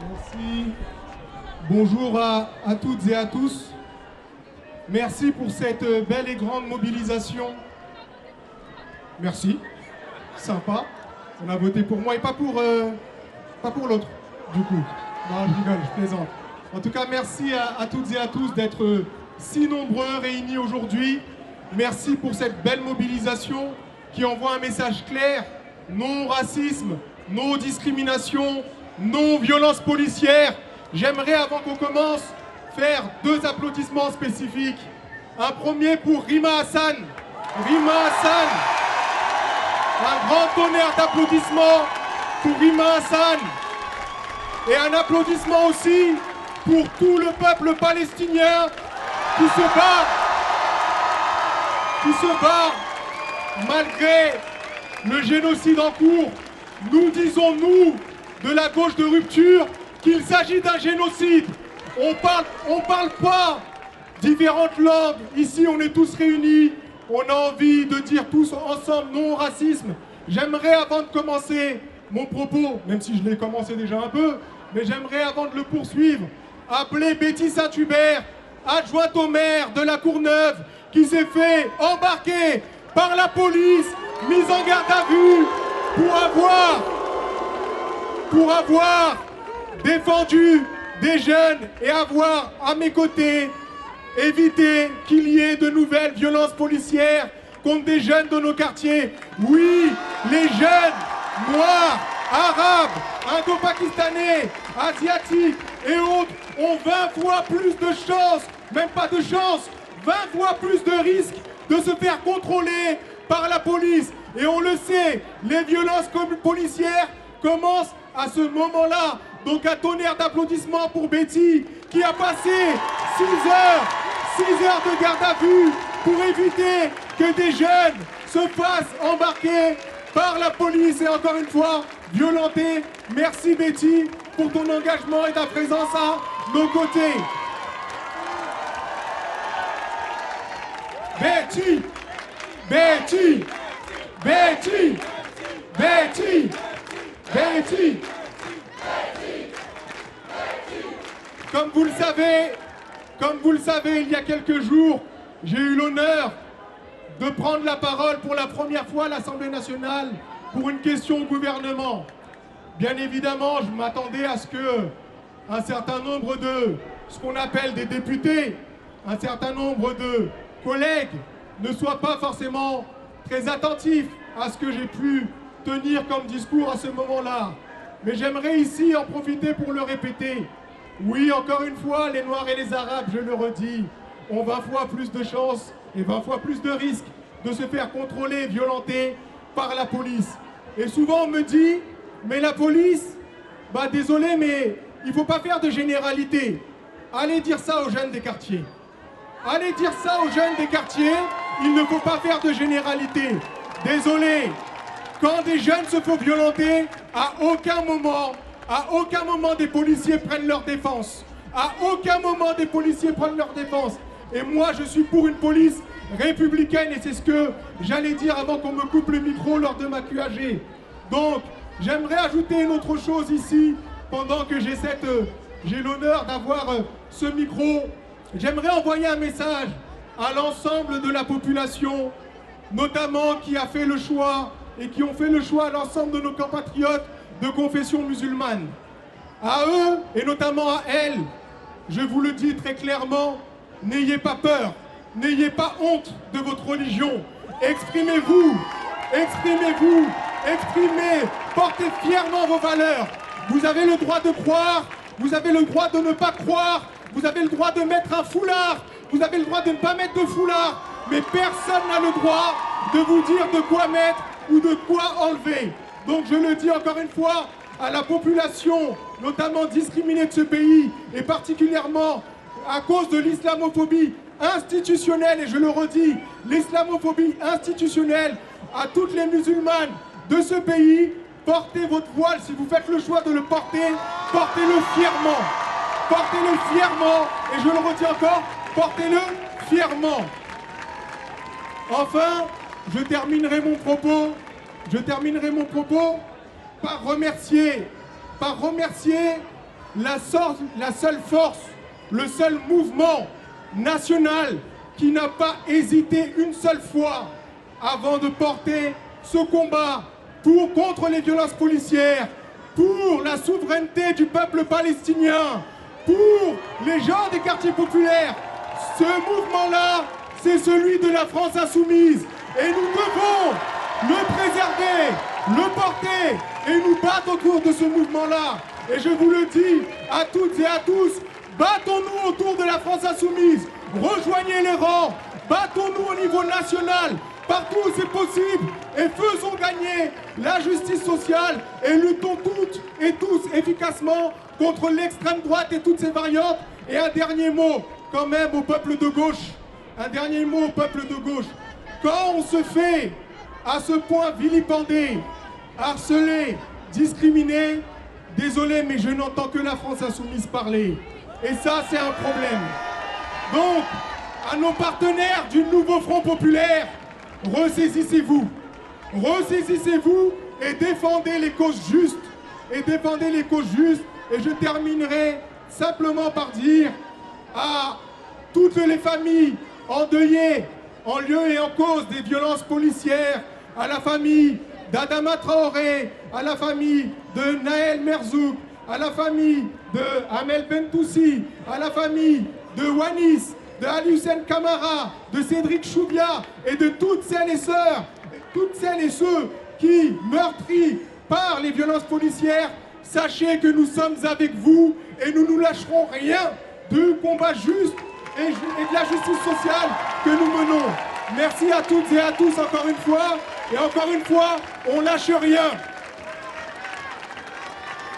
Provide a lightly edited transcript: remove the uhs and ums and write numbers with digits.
Merci. Bonjour à toutes et à tous. Merci pour cette belle et grande mobilisation. Merci. Sympa. On a voté pour moi et pas pour l'autre, du coup. Non, je rigole, je plaisante. En tout cas, merci à toutes et à tous d'être si nombreux réunis aujourd'hui. Merci pour cette belle mobilisation qui envoie un message clair. Non au racisme, non aux discriminations, non aux violences policières. J'aimerais, avant qu'on commence, faire 2 applaudissements spécifiques. Un premier pour Rima Hassan. Rima Hassan. Un grand tonnerre d'applaudissements pour Rima Hassan. Et un applaudissement aussi pour tout le peuple palestinien qui se bat malgré le génocide en cours. Nous disons, nous, de la gauche de rupture, qu'il s'agit d'un génocide. On parle pas différentes langues. Ici, on est tous réunis. On a envie de dire tous ensemble non au racisme. J'aimerais, avant de commencer mon propos, même si je l'ai commencé déjà un peu, mais j'aimerais, avant de le poursuivre, appeler Betty Saint-Hubert, adjointe au maire de la Courneuve, qui s'est fait embarquer par la police, mise en garde à vue, pour avoir défendu des jeunes et avoir, à mes côtés, évité qu'il y ait de nouvelles violences policières contre des jeunes de nos quartiers. Oui, les jeunes noirs, arabes, indo-pakistanais, asiatiques et autres ont 20 fois plus de chances, même pas de chance, 20 fois plus de risques de se faire contrôler par la police. Et on le sait, les violences policières commencent à ce moment-là. Donc un tonnerre d'applaudissements pour Betty qui a passé 6 heures de garde à vue pour éviter que des jeunes se fassent embarquer par la police et encore une fois violenter. Merci Betty pour ton engagement et ta présence à nos côtés. Betty, Betty, Betty, Betty, Betty. Comme vous le savez, il y a quelques jours, j'ai eu l'honneur de prendre la parole pour la première fois à l'Assemblée nationale pour une question au gouvernement. Bien évidemment, je m'attendais à ce que un certain nombre de ce qu'on appelle des députés, un certain nombre de collègues ne soient pas forcément très attentifs à ce que j'ai pu tenir comme discours à ce moment-là. Mais j'aimerais ici en profiter pour le répéter. Oui, encore une fois, les Noirs et les Arabes, je le redis, ont 20 fois plus de chances et 20 fois plus de risques de se faire contrôler et violenter par la police. Et souvent on me dit, mais la police, désolé, mais il ne faut pas faire de généralité. Allez dire ça aux jeunes des quartiers. Allez dire ça aux jeunes des quartiers, il ne faut pas faire de généralité. Désolé, quand des jeunes se font violenter, à aucun moment des policiers prennent leur défense. À aucun moment des policiers prennent leur défense. Et moi, je suis pour une police républicaine et c'est ce que j'allais dire avant qu'on me coupe le micro lors de ma QAG. Donc, j'aimerais ajouter une autre chose ici, pendant que j'ai l'honneur d'avoir ce micro. J'aimerais envoyer un message à l'ensemble de la population, notamment qui a fait le choix et qui ont fait le choix à l'ensemble de nos compatriotes de confession musulmane. À eux, et notamment à elles, je vous le dis très clairement, n'ayez pas peur, n'ayez pas honte de votre religion. Exprimez-vous, exprimez-vous, exprimez, portez fièrement vos valeurs. Vous avez le droit de croire, vous avez le droit de ne pas croire, vous avez le droit de mettre un foulard, vous avez le droit de ne pas mettre de foulard, mais personne n'a le droit de vous dire de quoi mettre ou de quoi enlever. Donc je le dis encore une fois à la population, notamment discriminée de ce pays, et particulièrement à cause de l'islamophobie institutionnelle, et je le redis, l'islamophobie institutionnelle, à toutes les musulmanes de ce pays, portez votre voile. Si vous faites le choix de le porter, portez-le fièrement. Portez-le fièrement, et je le redis encore, portez-le fièrement. Enfin, je terminerai mon propos par remercier la seule force, le seul mouvement national qui n'a pas hésité une seule fois avant de porter ce combat contre les violences policières, pour la souveraineté du peuple palestinien, pour les gens des quartiers populaires. Ce mouvement-là, c'est celui de la France insoumise. Et nous devons le préserver, le porter et nous battre autour de ce mouvement-là. Et je vous le dis à toutes et à tous, battons-nous autour de la France insoumise. Rejoignez les rangs, battons-nous au niveau national, partout où c'est possible, et faisons gagner la justice sociale et luttons toutes et tous efficacement contre l'extrême droite et toutes ses variantes. Et un dernier mot quand même au peuple de gauche. Un dernier mot au peuple de gauche. Quand on se fait à ce point vilipender, harceler, discriminer, désolé mais je n'entends que la France insoumise parler. Et ça c'est un problème. Donc, à nos partenaires du nouveau Front populaire, ressaisissez-vous. Ressaisissez-vous et défendez les causes justes. Et défendez les causes justes. Et je terminerai simplement par dire à toutes les familles endeuillées en lieu et en cause des violences policières, à la famille d'Adama Traoré, à la famille de Naël Merzouk, à la famille de Amel Bentoussi, à la famille de Wanis, de Ali Hussein Kamara, de Cédric Choubia et de toutes celles et ceux qui, meurtris par les violences policières, sachez que nous sommes avec vous et nous ne lâcherons rien du combat juste et de la justice sociale que nous menons. Merci à toutes et à tous encore une fois. Et encore une fois, on lâche rien.